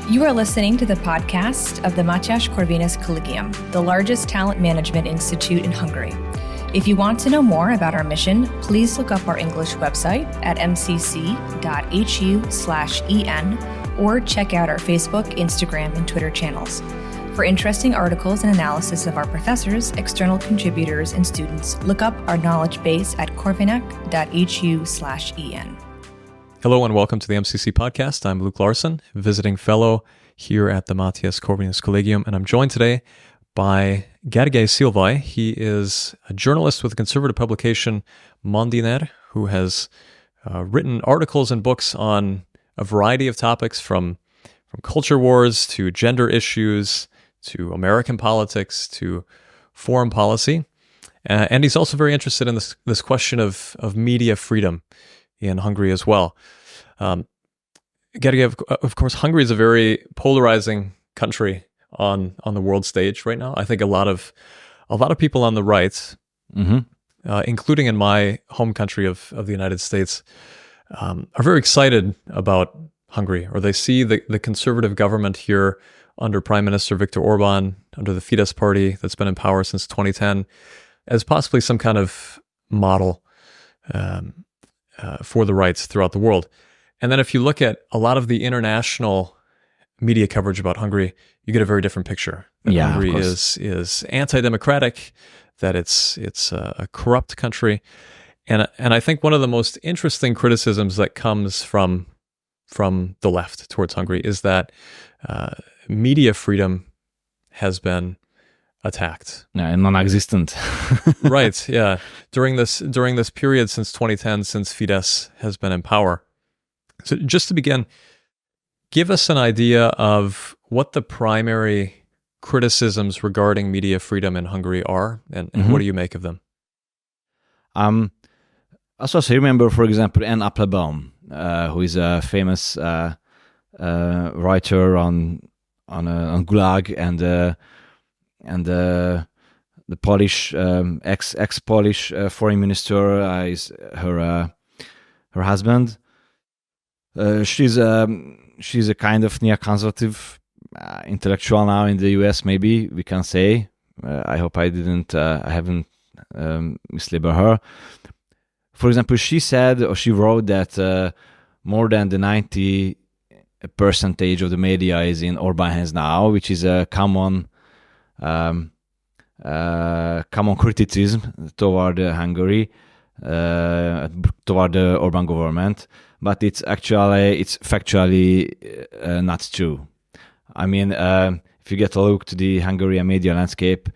You are listening to the podcast of the Mathias Corvinus Collegium, the largest talent management institute in Hungary. If you want to know more about our mission, please look up our English website at mcc.hu/en or check out our Facebook, Instagram, and Twitter channels. For interesting articles and analysis of our professors, external contributors, and students, look up our knowledge base at corvinec.hu/en. Hello and welcome to the MCC podcast. I'm Luke Larson, visiting fellow here at the Mathias Corvinus Collegium, and I'm joined today by Gergely Szilvay. He is a journalist with the conservative publication Mandiner, who has written articles and books on a variety of topics from culture wars to gender issues to American politics to foreign policy. And he's also very interested in this question of media freedom in Hungary as well. Gergely, of course, Hungary is a very polarizing country on the world stage right now. I think a lot of people on the right, including in my home country of the United States, are very excited about Hungary, or they see the conservative government here under Prime Minister Viktor Orbán, under the Fidesz party that's been in power since 2010, as possibly some kind of model for the rights throughout the world. And then if you look at a lot of the international media coverage about Hungary, you get a very different picture. That Hungary is anti-democratic, that it's a corrupt country. And I think one of the most interesting criticisms that comes from the left towards Hungary is that media freedom has been attacked. Yeah, non-existent. Right, yeah. During this period since 2010, since Fidesz has been in power. So just to begin, give us an idea of what the primary criticisms regarding media freedom in Hungary are, and what do you make of them? Also, I remember, for example, Anne Applebaum, who is a famous writer on Gulag and the Polish ex-Polish foreign minister is her husband. She's a kind of neoconservative intellectual now in the US. Maybe we can say. I hope I haven't mislabeled her. For example, she said, or she wrote that more than the 90% of the media is in Orbán hands now, which is a common criticism toward Hungary, toward the Orbán government, but it's factually not true. I mean, if you get a look to the Hungarian media landscape,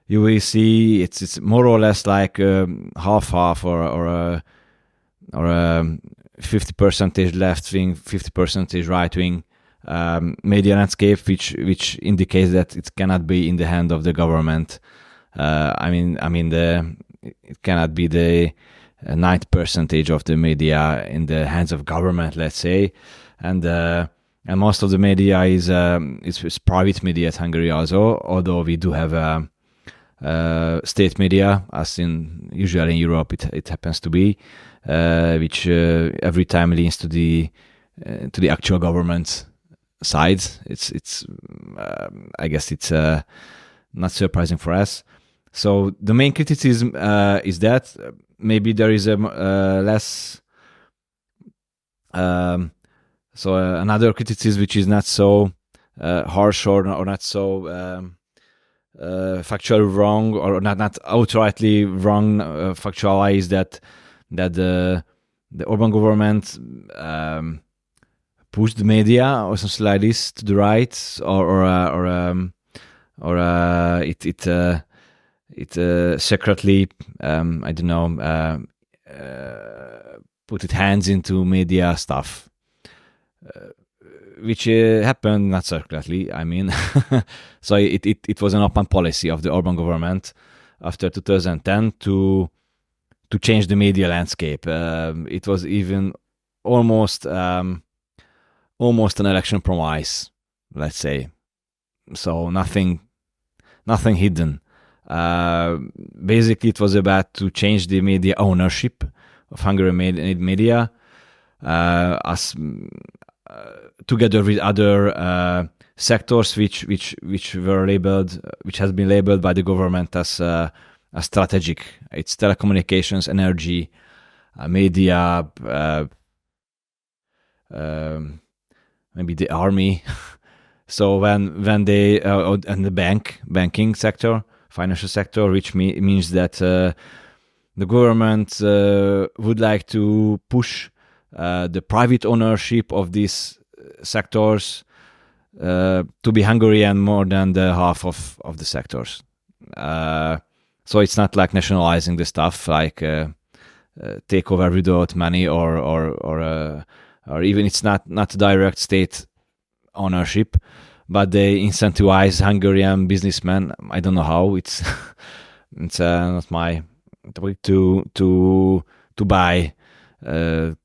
you will see it's more or less like half or 50% left wing, 50% right wing media landscape, which indicates that it cannot be in the hand of the government. It cannot be the 90% of the media in the hands of government, let's say, and most of the media is private media at Hungary also. Although we do have state media, as usually in Europe it happens to be, which every time leans to the actual government side. I guess it's not surprising for us. So the main criticism is that maybe there is a less. Another criticism which is not so harsh or not so factually wrong, or not outrightly wrong factually, is that the Orbán government pushed the media or something like this to the right, or it secretly put its hands into media stuff, which happened not secretly. I mean, so it was an open policy of the Orbán government after 2010 to change the media landscape. It was even almost an election promise, let's say. So nothing hidden. Basically, it was about to change the media ownership of Hungarian media, as together with other sectors which were labeled, which has been labeled by the government as strategic. It's telecommunications, energy, media, maybe the army. So when they and the banking sector, financial sector, which means that the government would like to push the private ownership of these sectors to be Hungarian more than the half of the sectors. So it's not like nationalizing the stuff, like take over without money, or even it's not direct state ownership, but they incentivize Hungarian businessmen. I don't know how. It's not my topic to buy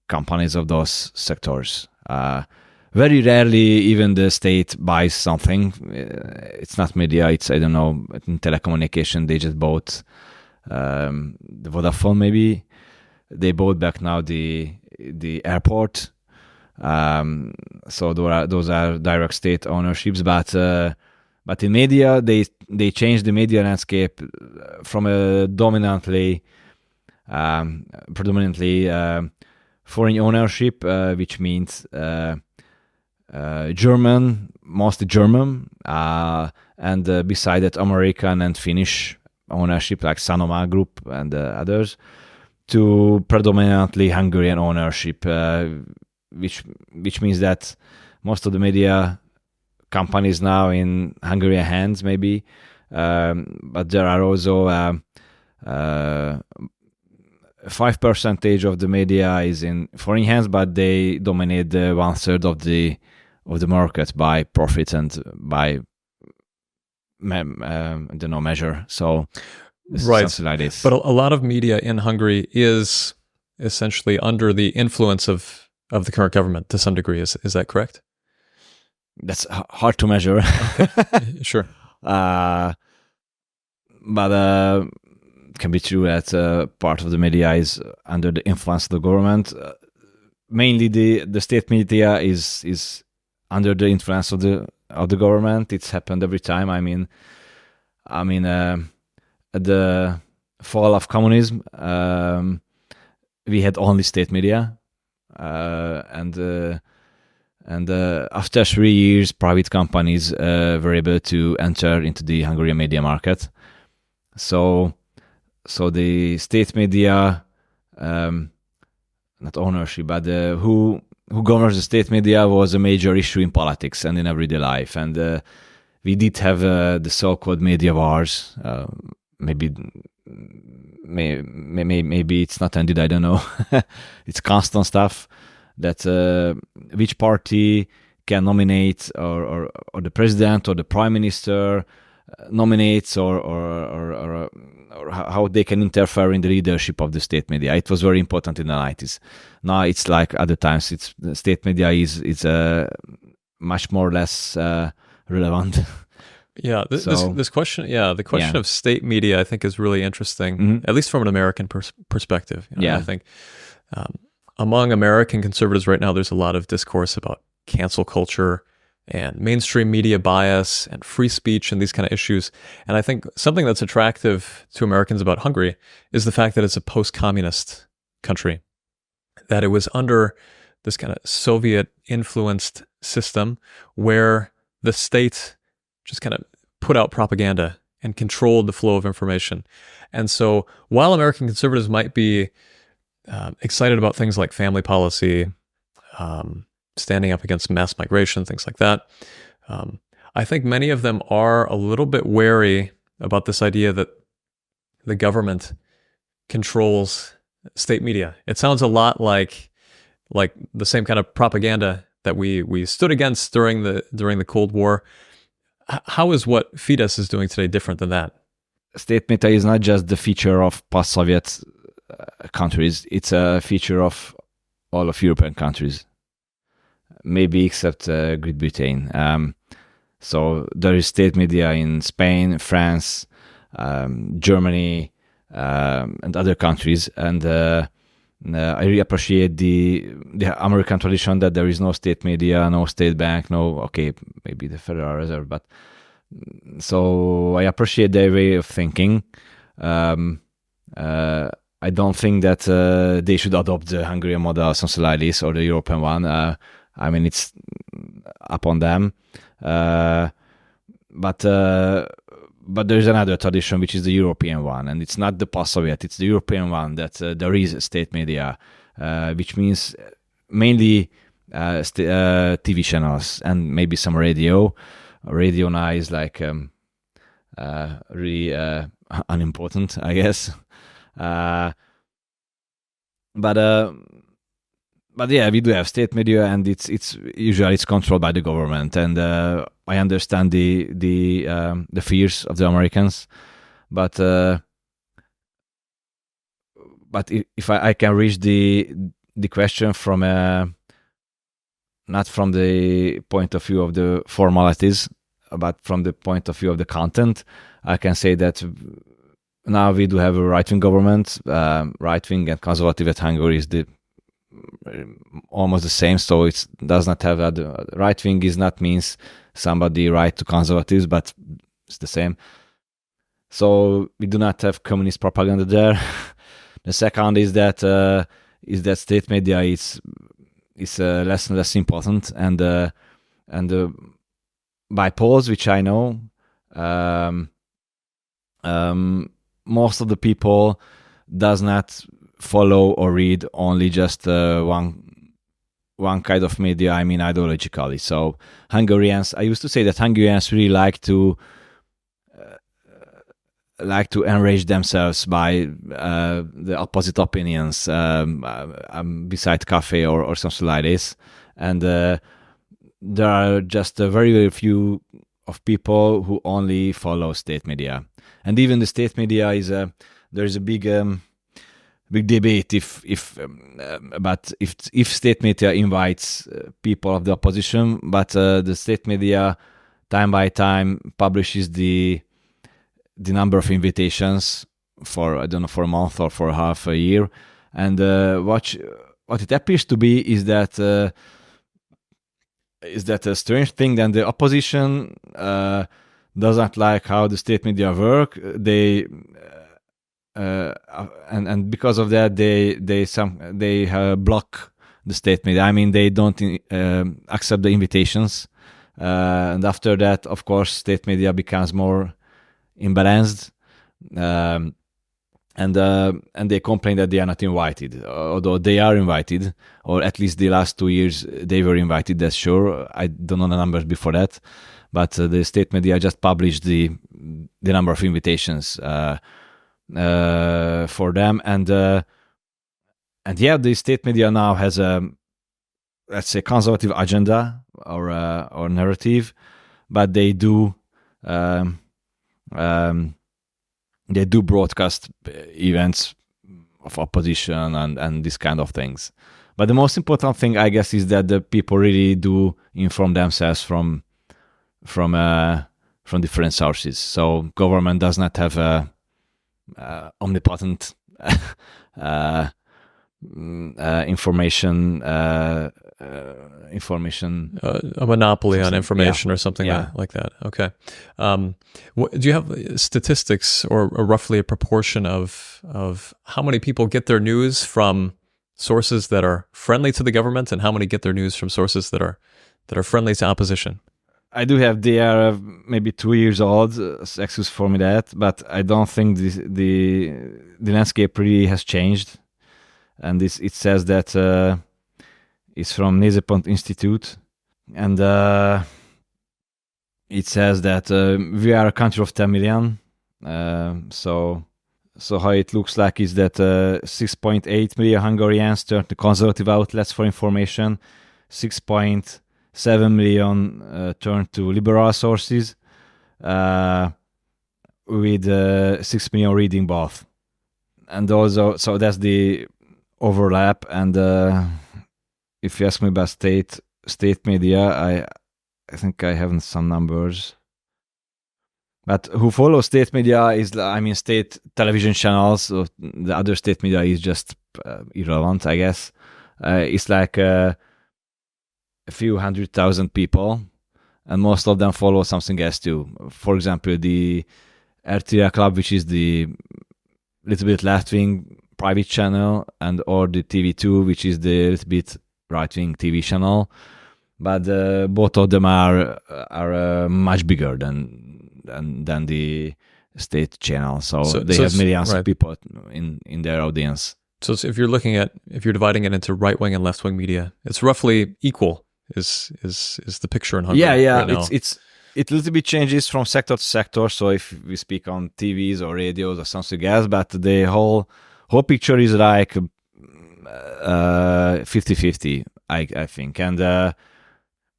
companies of those sectors. Very rarely even the state buys something. It's not media. It's, I don't know, in telecommunication they just bought the Vodafone. Maybe they bought back now the airport. So those are direct state ownerships, but in media they changed the media landscape from a predominantly foreign ownership, which means German, mostly German, and beside that American and Finnish ownership like Sanoma Group and others, to predominantly Hungarian ownership, which means that most of the media companies now in Hungarian hands, maybe, but there are also 5% of the media is in foreign hands, but they dominate the 1/3 of the market by profit and by measure. So right, something like this. But a lot of media in Hungary is essentially under the influence of the current government to some degree. Is that correct? That's hard to measure. Okay. Sure. But it can be true that part of the media is under the influence of the government. Mainly the state media is under the influence of the government. It's happened every time. I mean, at the fall of communism, we had only state media. And after 3 years, private companies were able to enter into the Hungarian media market. So the state media, not ownership, but who governs the state media was a major issue in politics and in everyday life. And we did have the so-called media wars. Maybe it's not ended. I don't know. It's constant stuff. That which party can nominate or the president or the prime minister nominates or how they can interfere in the leadership of the state media. It was very important in the 90s. Now it's like other times. It's the state media is much more or less relevant. Yeah, this question, the question of state media, I think, is really interesting, at least from an American perspective. I think. Among American conservatives right now, there's a lot of discourse about cancel culture and mainstream media bias and free speech and these kind of issues. And I think something that's attractive to Americans about Hungary is the fact that it's a post-communist country, that it was under this kind of Soviet-influenced system where the state just kind of put out propaganda and controlled the flow of information. And so while American conservatives might be excited about things like family policy, standing up against mass migration, things like that, I think many of them are a little bit wary about this idea that the government controls state media. It sounds a lot like the same kind of propaganda that we stood against during the Cold War. How is what Fidesz is doing today different than that? State media is not just the feature of post-Soviet countries. It's a feature of all of European countries, maybe except Great Britain. So there is state media in Spain, France, Germany, and other countries, and I really appreciate the American tradition that there is no state media, no state bank, maybe the Federal Reserve, but so I appreciate their way of thinking. I don't think that they should adopt the Hungarian model or something like this, or the European one. I mean, it's upon them. But there is another tradition, which is the European one, and it's not the post-Soviet, it's the European one, that there is state media, which means mainly TV channels and maybe some radio. Radio now is like really unimportant, I guess. But yeah, we do have state media, and it's usually controlled by the government, and I understand the fears of the Americans, but if I can reach the question from not from the point of view of the formalities, but from the point of view of the content, I can say that now we do have a right-wing government. Right-wing and conservative at Hungary is almost the same, so it does not have that. Right-wing is not means somebody right to conservatives, but it's the same. So we do not have communist propaganda there. The second is that state media is less and less important, and by polls, which I know, most of the people does not follow or read only just one kind of media, I mean ideologically. So Hungarians, I used to say that Hungarians really like to enrich themselves by the opposite opinions beside cafe or something like this. And there are just very, very few of people who only follow state media. And even the state media there's a big debate if state media invites people of the opposition, but the state media time by time publishes the number of invitations for, I don't know, for a month or for half a year, and what it appears to be is that a strange thing. Then the opposition doesn't like how the state media work. They and because of that, they block the state media. I mean, they don't accept the invitations, and after that, of course, state media becomes more imbalanced, and they complain that they are not invited, although they are invited, or at least the last 2 years they were invited. That's sure. I don't know the numbers before that, but the state media just published the number of invitations for them, and yeah, the state media now has a, let's say, conservative agenda or narrative, but they do broadcast events of opposition and this kind of things. But the most important thing, I guess, is that the people really do inform themselves from different sources. So government does not have a omnipotent information a monopoly on information, or something like that. Okay. Do you have statistics or roughly a proportion of how many people get their news from sources that are friendly to the government, and how many get their news from sources that are friendly to opposition? I do have. They are maybe 2 years old. Excuse for me that, but I don't think the landscape really has changed. And it says that it's from Nézőpont Institute, and it says that we are a country of 10 million. So how it looks like is that 6.8 million Hungarians turn to conservative outlets for information, 6.7 million turn to liberal sources, with 6 million reading both. And also, so that's the overlap. And if you ask me about state media, I think I have some numbers. But who follows state media is, I mean, state television channels. So the other state media is just irrelevant, I guess. It's like a few 100,000 people, and most of them follow something else too. For example, the RTL Club, which is the little bit left-wing private channel, and or the TV2, which is the little bit right-wing TV channel. But both of them are much bigger than the state channel. So they have millions of people in their audience. So if you're dividing it into right wing and left wing media, it's roughly equal. Is the picture in Hungary? Yeah. Right now. It a little bit changes from sector to sector. So if we speak on TVs or radios or something else, but the whole picture is like 50-50, I think.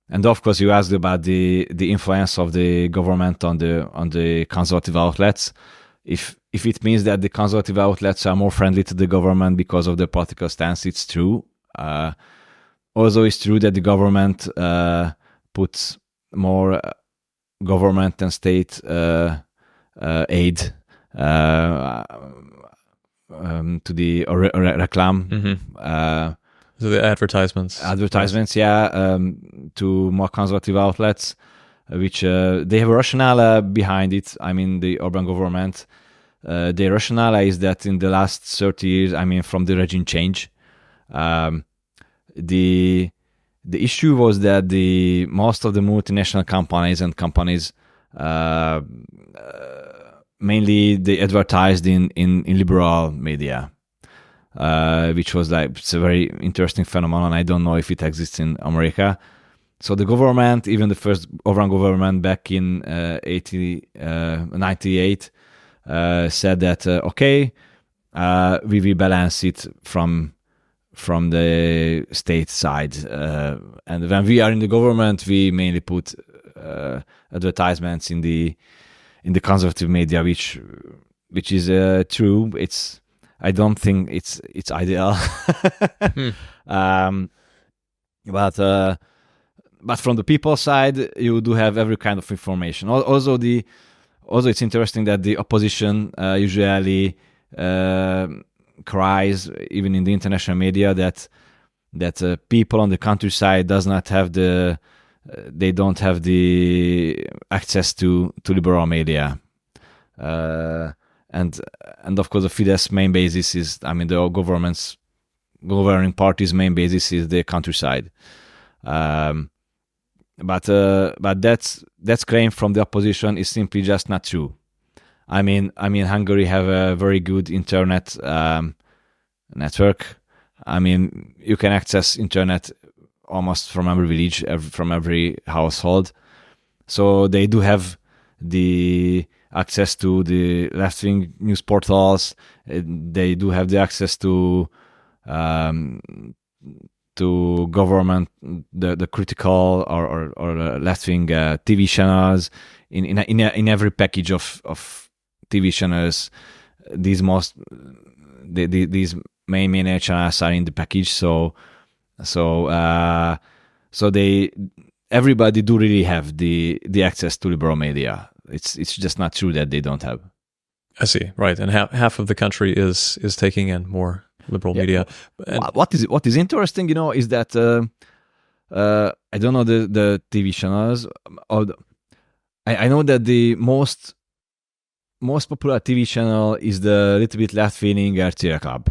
And of course, you asked about the influence of the government on the conservative outlets. If it means that the conservative outlets are more friendly to the government because of their political stance, it's true. Also, it's true that the government puts more government and state aid to the reclam. Mm-hmm. So the advertisements, to more conservative outlets, which they have a rationale behind it. I mean, the Orbán government, the rationale is that in the last 30 years, I mean, from the regime change, the issue was that most of the multinational companies mainly they advertised in liberal media. Which was like, it's a very interesting phenomenon. I don't know if it exists in America. So the government, even the first Orbán government back in 98, said that we will balance it from the state side, and when we are in the government, we mainly put advertisements in the conservative media, which is true. I don't think it's ideal, but from the people side, you do have every kind of information. Also, it's interesting that the opposition usually cries, even in the international media, that people on the countryside don't have the access to liberal media. And of course, the Fidesz main basis is, I mean, the governing party's main basis is the countryside. But that's claim from the opposition is simply just not true. I mean, Hungary have a very good internet network. I mean, you can access internet almost from every village, from every household. So they do have the access to the left-wing news portals. They do have the access to government, the critical or left-wing TV channels. In every package of TV channels, these main channels are in the package. So everybody do really have the access to liberal media. It's just not true that they don't have. I see, right, and half of the country is taking in more liberal media. And what is interesting, is that I don't know the TV channels. I know that the most popular TV channel is the little bit left-leaning RTL Club,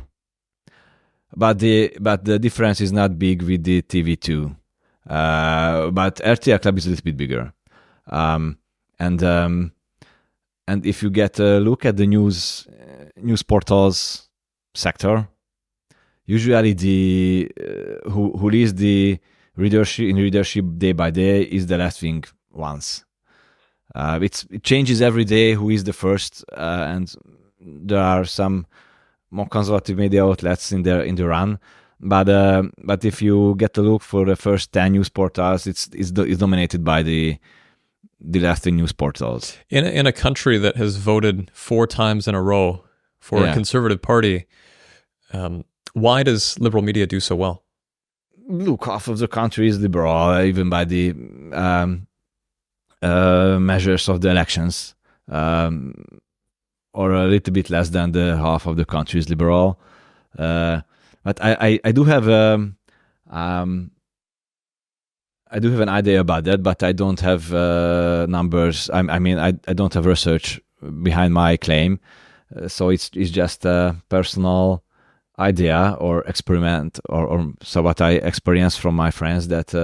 but the difference is not big with the TV2. But RTL Club is a little bit bigger. And if you get a look at the news portals sector, usually the who leads the readership day by day is the left wing ones. It changes every day who is the first, and there are some more conservative media outlets in the run. But if you get a look for the first 10 news portals, it's dominated by the left-wing news portals. In a country that has voted 4 times in a row for a conservative party, why does liberal media do so well? Look, half of the country is liberal, even by the measures of the elections. or a little bit less than the half of the country is liberal. But I do have I do have an idea about that, but I don't have numbers. I don't have research behind my claim, so it's just a personal idea or experiment, or so what I experienced from my friends, that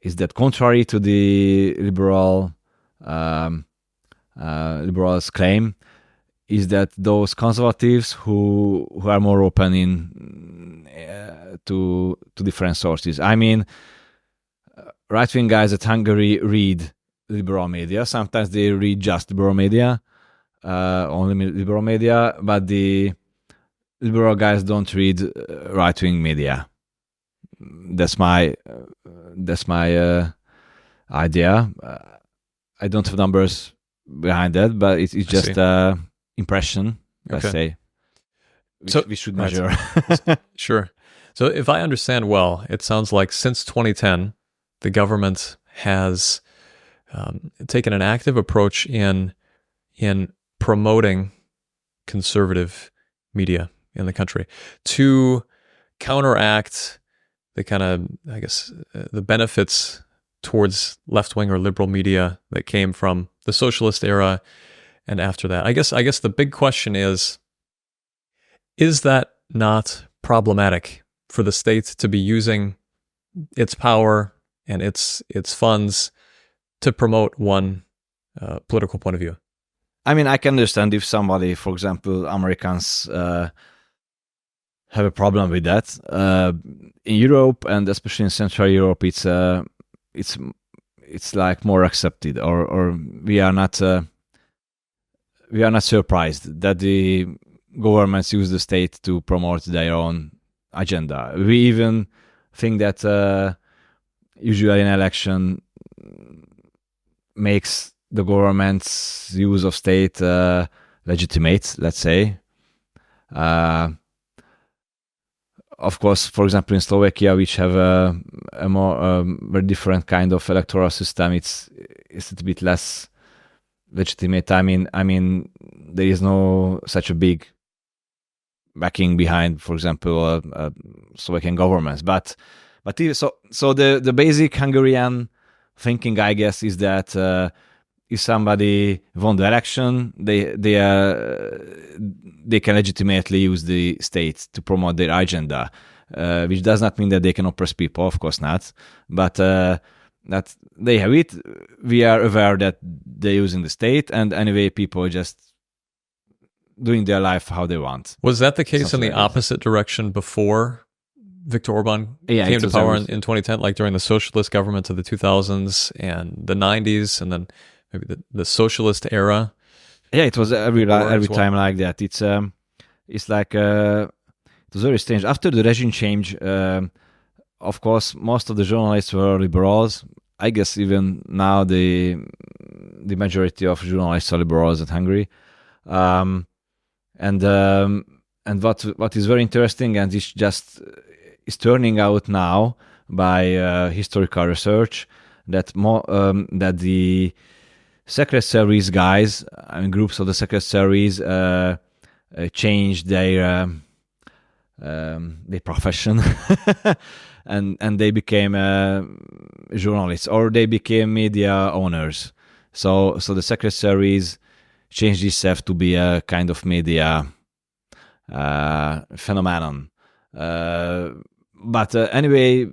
is that contrary to the liberals' claim, is that those conservatives who are more open in to different sources. I mean, right-wing guys at Hungary read liberal media. Sometimes they read just liberal media, only liberal media, but the liberal guys don't read right-wing media. That's my idea. I don't have numbers behind that, but it's just impression, let's say. We should measure. Sure. So if I understand well, it sounds like since 2010, the government has taken an active approach in promoting conservative media in the country to counteract the kind of, I guess, the benefits towards left-wing or liberal media that came from the socialist era and after that. I guess the big question is that not problematic for the state to be using its power and its funds to promote one political point of view? I mean, I can understand if somebody, for example, Americans have a problem with that. In Europe, and especially in Central Europe, it's like more accepted, or we are not surprised that the governments use the state to promote their own agenda. We even think that usually an election makes the government's use of state legitimate, let's say. Of course, for example, in Slovakia, which have a more very different kind of electoral system, it's a bit less legitimate. I mean, there is no such a big backing behind, for example, Slovakian governments. But so the basic Hungarian thinking, I guess, is that if somebody won the election, they can legitimately use the state to promote their agenda, which does not mean that they can oppress people, of course not, but that they have it. We are aware that they're using the state, and anyway, people are just doing their life how they want. Was that the case in the opposite direction before Viktor Orbán came to power in 2010, like during the socialist government of the 2000s and the 90s, and then maybe the socialist era? Yeah, it was every time like that. It's like it was very strange. After the regime change, of course, most of the journalists were liberals. I guess even now the majority of journalists are liberals in Hungary. And what is very interesting, and it's just is turning out now by historical research, that that the secret service guys, groups of the secret service changed their profession and they became journalists, or they became media owners. So the secret service changed itself to be a kind of media phenomenon. But anyway,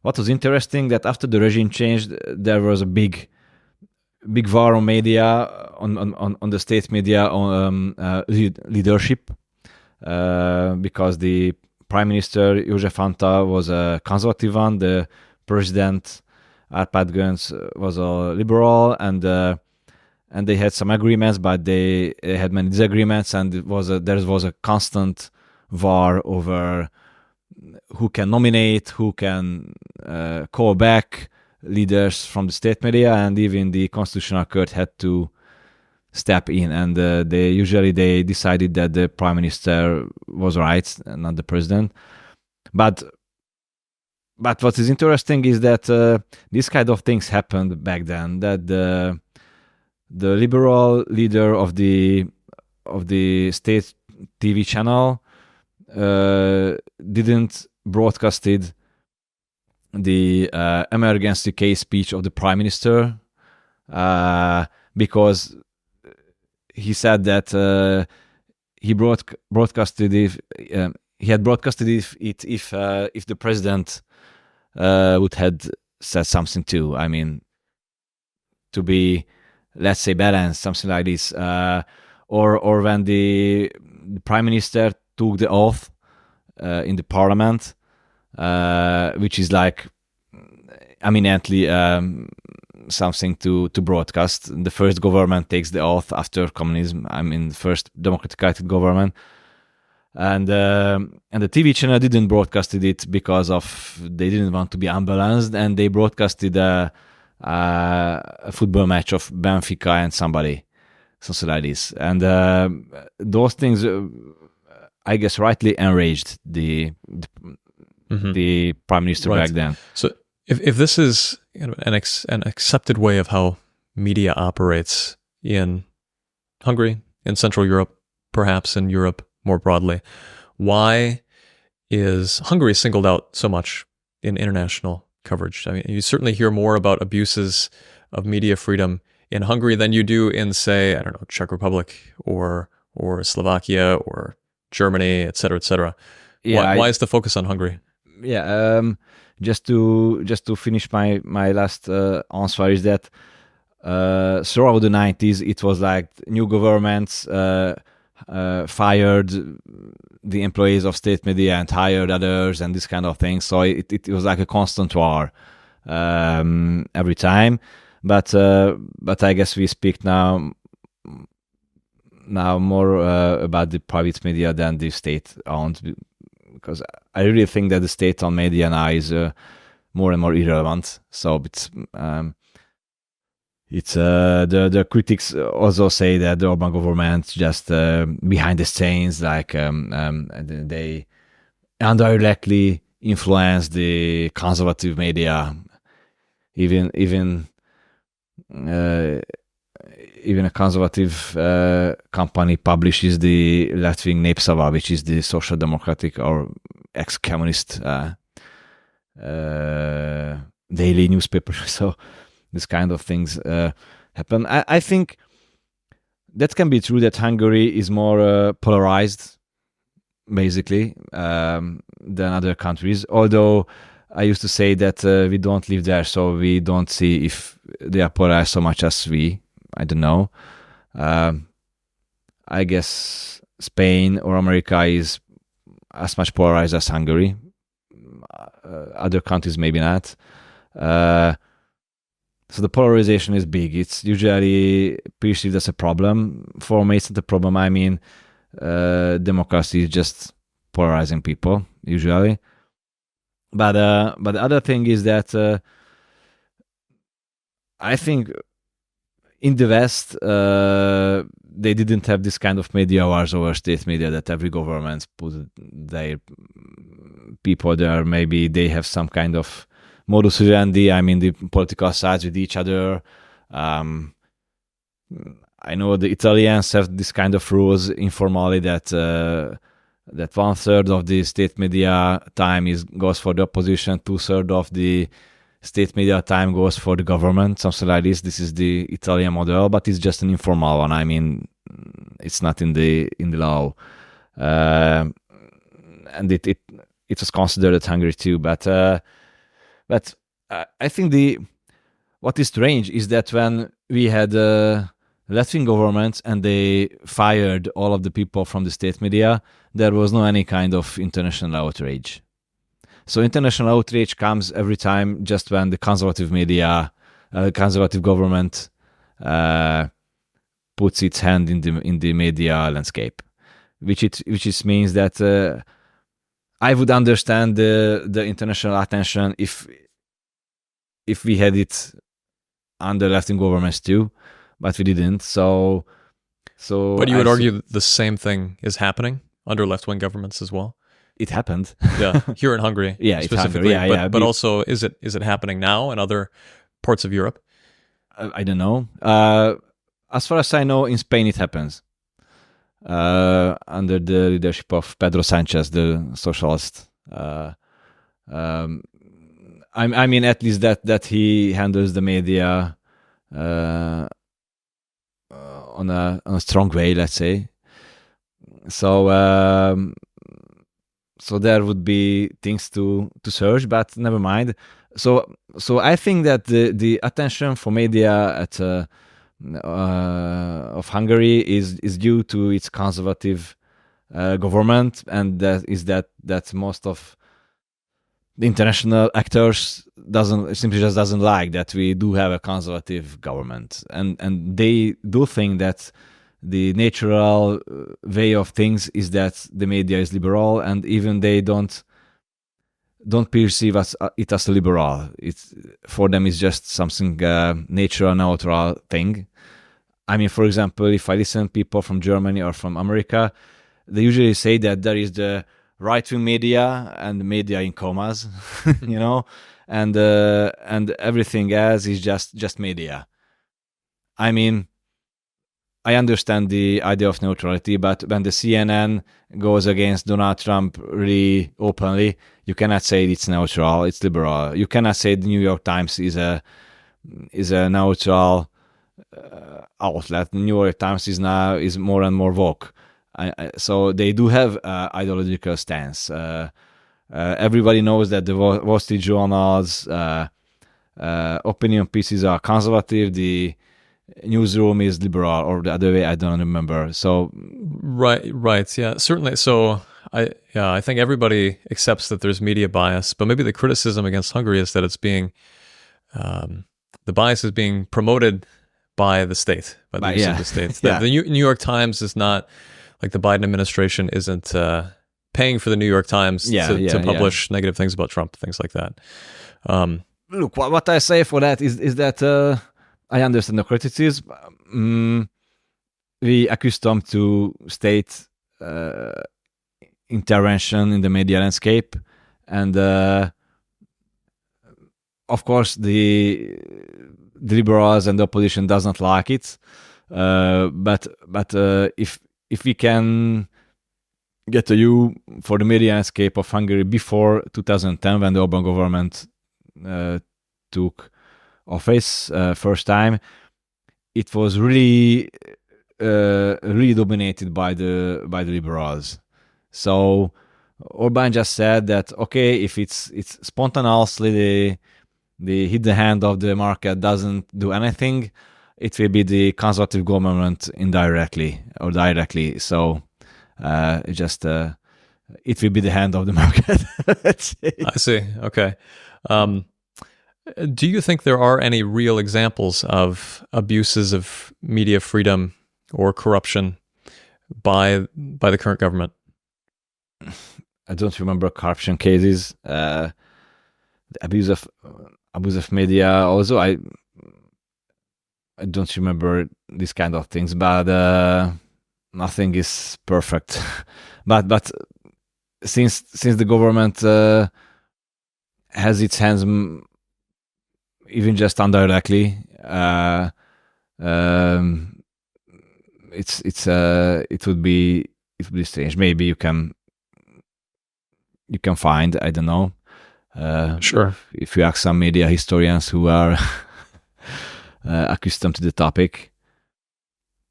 what was interesting, that after the regime changed, there was a big war on media, on the state media, on leadership, because the Prime Minister József Antal was a conservative one, the President Árpád Gönc was a liberal, and they had some agreements, but they had many disagreements, and there was a constant war over who can nominate, who can call back leaders from the state media, and even the Constitutional Court had to step in, and they decided that the Prime Minister was right and not the President. But what is interesting is that these kind of things happened back then, that the liberal leader of the state TV channel didn't broadcasted the emergency case speech of the prime minister because he said that he broadcasted he had broadcasted it if the president would had said something too. I mean, to be, let's say, balanced, something like this, or when the prime minister took the oath in the parliament, which is like eminently something to broadcast. The first government takes the oath after communism. I mean, the first democratic government, and the TV channel didn't broadcast it because of they didn't want to be unbalanced, and they broadcasted a football match of Benfica and something like this, and those things, I guess, rightly enraged the prime minister back then. So if this is an accepted way of how media operates in Hungary, in Central Europe, perhaps in Europe more broadly, why is Hungary singled out so much in international coverage? I mean, you certainly hear more about abuses of media freedom in Hungary than you do in, say, I don't know, Czech Republic or Slovakia or Germany, et cetera, et cetera. Yeah, why is the focus on Hungary? Yeah, just to finish my last answer is that throughout the 90s, it was like new governments fired the employees of state media and hired others and this kind of thing. So it was like a constant war every time. But I guess we speak now more about the private media than the state-owned, because I really think that the state-owned media now is more and more irrelevant. So the critics also say that the Orbán government just behind the scenes, like they indirectly influence the conservative media. Even a conservative company publishes the left-wing Népszava, which is the social democratic or ex-communist daily newspaper. So this kind of things happen. I think that can be true that Hungary is more polarized, basically, than other countries. Although I used to say that we don't live there, so we don't see if they are polarized so much as we. I don't know. I guess Spain or America is as much polarized as Hungary. Other countries maybe not. So the polarization is big. It's usually perceived as a problem. For me, it's not a problem. I mean, democracy is just polarizing people, usually. But the other thing is that I think in the West, they didn't have this kind of media wars over state media that every government put their people there. Maybe they have some kind of modus vivendi, I mean, the political sides with each other. I know the Italians have this kind of rules informally that that 1/3 of the state media time goes for the opposition, 2/3 of the state media time goes for the government, something like this. This is the Italian model, but it's just an informal one. I mean, it's not in the law, and it was considered at Hungary too. But I think what is strange is that when we had left-wing governments and they fired all of the people from the state media, there was no any kind of international outrage. So international outrage comes every time just when the conservative media, conservative government puts its hand in the media landscape, which means that I would understand the international attention if we had it under left-wing governments too, but we didn't. So. But you would argue the same thing is happening under left-wing governments as well. It happened. Yeah, here in Hungary. Yeah, specifically. Hungary. But also, is it happening now in other parts of Europe? I don't know. as far as I know, in Spain it happens under the leadership of Pedro Sanchez, the socialist. I mean, at least that he handles the media on a strong way, let's say. So so there would be things to search, but never mind. So I think that the attention for media at of Hungary is due to its conservative government, and that most of the international actors doesn't like that we do have a conservative government, and they do think that the natural way of things is that the media is liberal, and even they don't perceive it as liberal. It's for them it's just something natural, neutral thing. I mean, for example, if I listen to people from Germany or from America, they usually say that there is the right-wing media and the media in comas, you know, and everything else is just media. I mean, I understand the idea of neutrality, but when the CNN goes against Donald Trump really openly, you cannot say it's neutral, it's liberal. You cannot say the New York Times is a neutral outlet. The New York Times is more and more woke. So they do have ideological stance. Everybody knows that the Wall Street Journal's opinion pieces are conservative. The newsroom is liberal, or the other way, I don't remember. So right, yeah, certainly. So I think everybody accepts that there's media bias, but maybe the criticism against Hungary is that it's being the bias is being promoted by the state, by the use of the state. The New York Times is not, like, the Biden administration isn't paying for the New York Times to publish negative things about Trump, things like that. Look, what I say for that is that I understand the criticism. We accustomed to state intervention in the media landscape, and of course the liberals and the opposition does not like it. But if we can get a view for the media landscape of Hungary before 2010, when the Orbán government took office first time, it was really dominated by the liberals. So Orbán just said that, okay, if it's spontaneously the hit the hand of the market doesn't do anything, it will be the conservative government indirectly or directly. So it will be the hand of the market. Let's say. I see. Okay. Do you think there are any real examples of abuses of media freedom or corruption by the current government? I don't remember corruption cases. The abuse of media also. I don't remember these kind of things, but nothing is perfect. but since the government has its hands even just indirectly, it would be strange. Maybe you can find, I don't know. Sure. If you ask some media historians who are accustomed to the topic.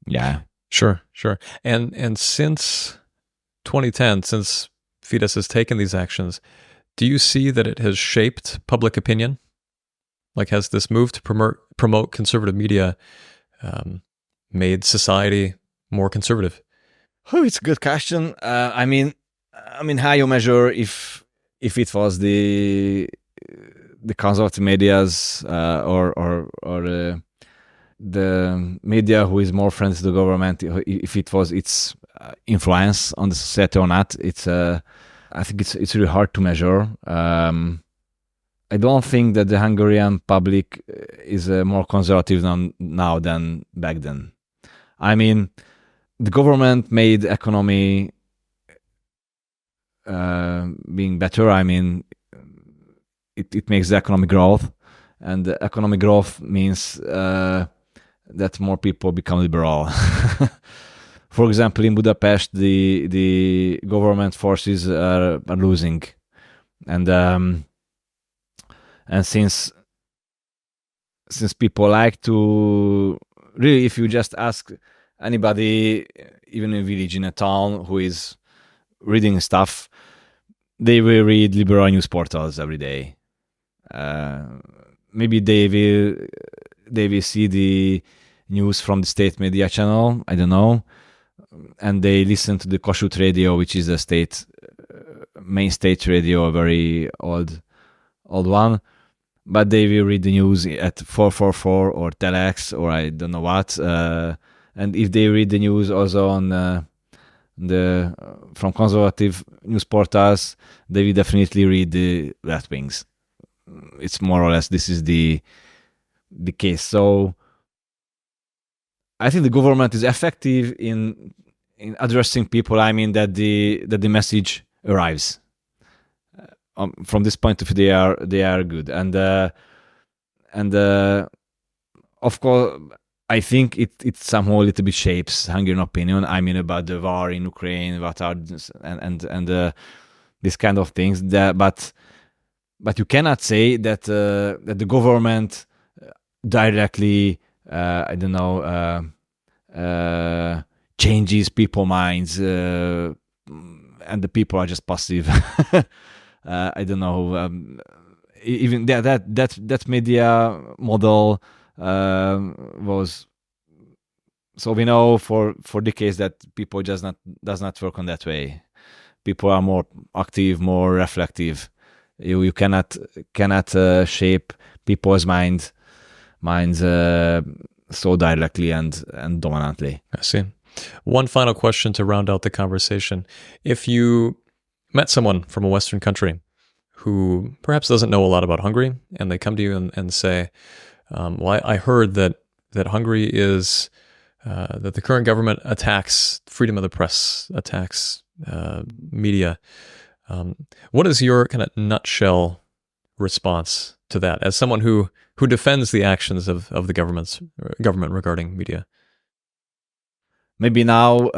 Yeah. Sure. And since 2010, since Fidesz has taken these actions, do you see that it has shaped public opinion? Like, has this move to promote conservative media made society more conservative? Oh, it's a good question. I mean, how you measure if it was the conservative media's or the media who is more friendly to the government, if it was its influence on the society or not, I think it's really hard to measure. I don't think that the Hungarian public is more conservative now than back then. I mean, the government made economy being better. I mean, it makes the economic growth, and the economic growth means that more people become liberal. For example, in Budapest, the government forces are losing, and since people like to really, if you just ask anybody, even in a village, in a town, who is reading stuff, they will read liberal news portals every day. Maybe they will see the news from the state media channel, I don't know, and they listen to the Kossuth radio, which is a main state radio, a very old one. But they will read the news at 444 or Telex or I don't know what. And if they read the news also on from conservative news portals, they will definitely read the left wings. It's more or less this is the case. So I think the government is effective in addressing people. I mean that the message arrives. From this point of view, they are good, and of course, I think it somehow a little bit shapes Hungarian opinion. I mean about the war in Ukraine, what are and this kind of things. But you cannot say that the government directly, I don't know, changes people's minds, and the people are just passive. I don't know. Even that media model was. So we know for decades that people does not work on that way. People are more active, more reflective. You cannot shape people's minds so directly and dominantly. I see. One final question to round out the conversation: if you met someone from a Western country who perhaps doesn't know a lot about Hungary, and they come to you and say, well, I heard that Hungary is, that the current government attacks freedom of the press, attacks media. What is your kind of nutshell response to that, as someone who defends the actions of the government regarding media? Maybe now,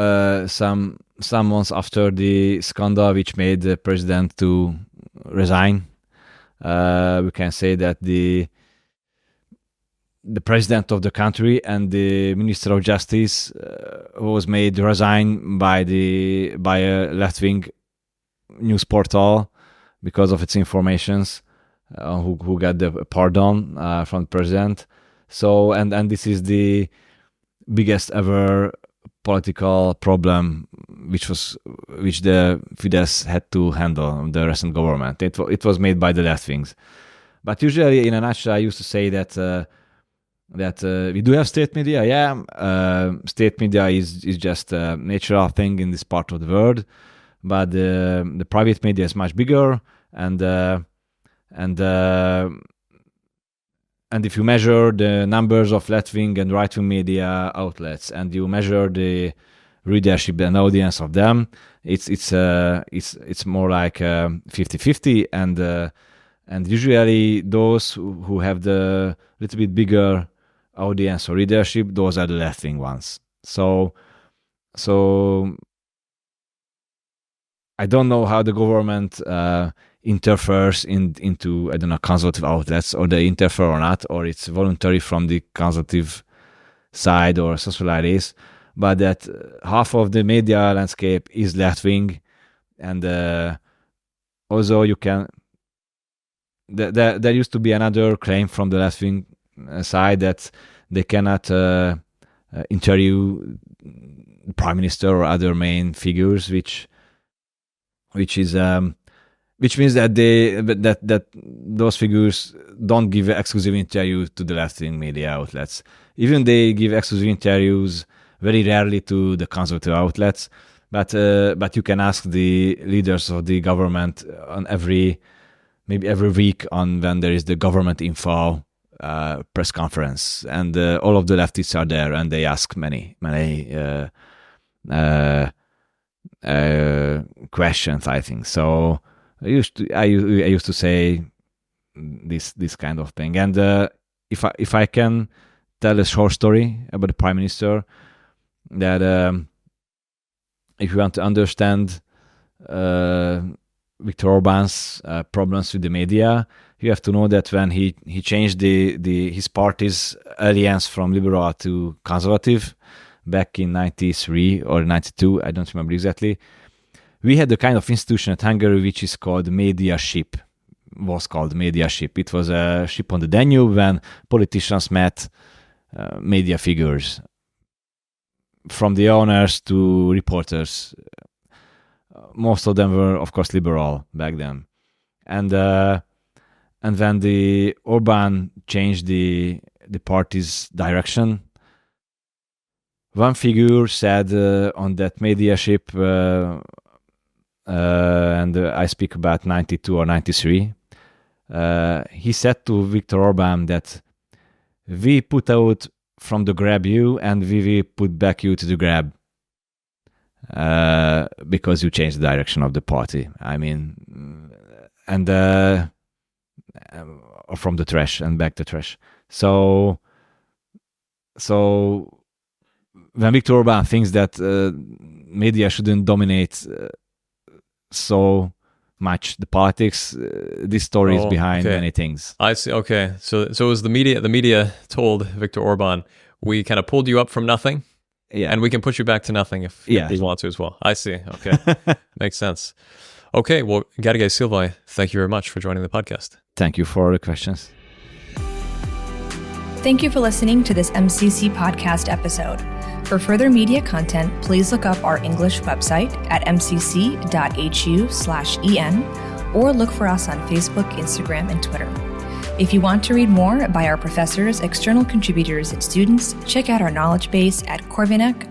some months after the scandal which made the president to resign, we can say that the president of the country and the minister of justice was made resign by a left-wing news portal because of its informations, who got the pardon from the president. So and this is the biggest ever political problem which the Fidesz had to handle, the recent government. It was made by the left wings. But usually, in a nutshell, I used to say that we do have state media. Yeah, state media is just a natural thing in this part of the world, but the private media is much bigger, and if you measure the numbers of left-wing and right-wing media outlets, and you measure the readership and audience of them, it's more like 50-50, and usually those who have the little bit bigger audience or readership, those are the left-wing ones. So I don't know how the government interferes into, I don't know, conservative outlets, or they interfere or not, or it's voluntary from the conservative side or something like this, but that half of the media landscape is left-wing, and also you can, there used to be another claim from the left-wing side that they cannot interview the prime minister or other main figures, which means that that those figures don't give exclusive interview to the left-wing media outlets. Even they give exclusive interviews very rarely to the conservative outlets. But you can ask the leaders of the government on maybe every week on when there is the government info press conference, and all of the leftists are there, and they ask many questions, I think. So I used to say this kind of thing, and if I can tell a short story about the Prime Minister that if you want to understand Viktor Orbán's problems with the media, you have to know that when he changed his party's alliance from liberal to conservative back in 93 or 92, I don't remember exactly, we had the kind of institution at Hungary which is called media ship. Was called media ship. It was a ship on the Danube when politicians met media figures, from the owners to reporters. Most of them were, of course, liberal back then. And when the Orbán changed the party's direction, one figure said on that media ship, and I speak about 92 or 93, he said to Viktor Orbán that we put out from the grab you and we will put back you to the grab because you changed the direction of the party. I mean, and from the trash and back to trash. So when Viktor Orbán thinks that media shouldn't dominate so much the politics, this story is behind many things. I see. Okay, so it was the media. The media told Viktor Orbán, "We kind of pulled you up from nothing, and we can put you back to nothing if we want to as well." I see. Okay, makes sense. Okay, well, Gergely Szilvay, thank you very much for joining the podcast. Thank you for the questions. Thank you for listening to this MCC podcast episode. For further media content, please look up our English website at mcc.hu/en or look for us on Facebook, Instagram, and Twitter. If you want to read more by our professors, external contributors, and students, check out our knowledge base at corvinus.hu/en.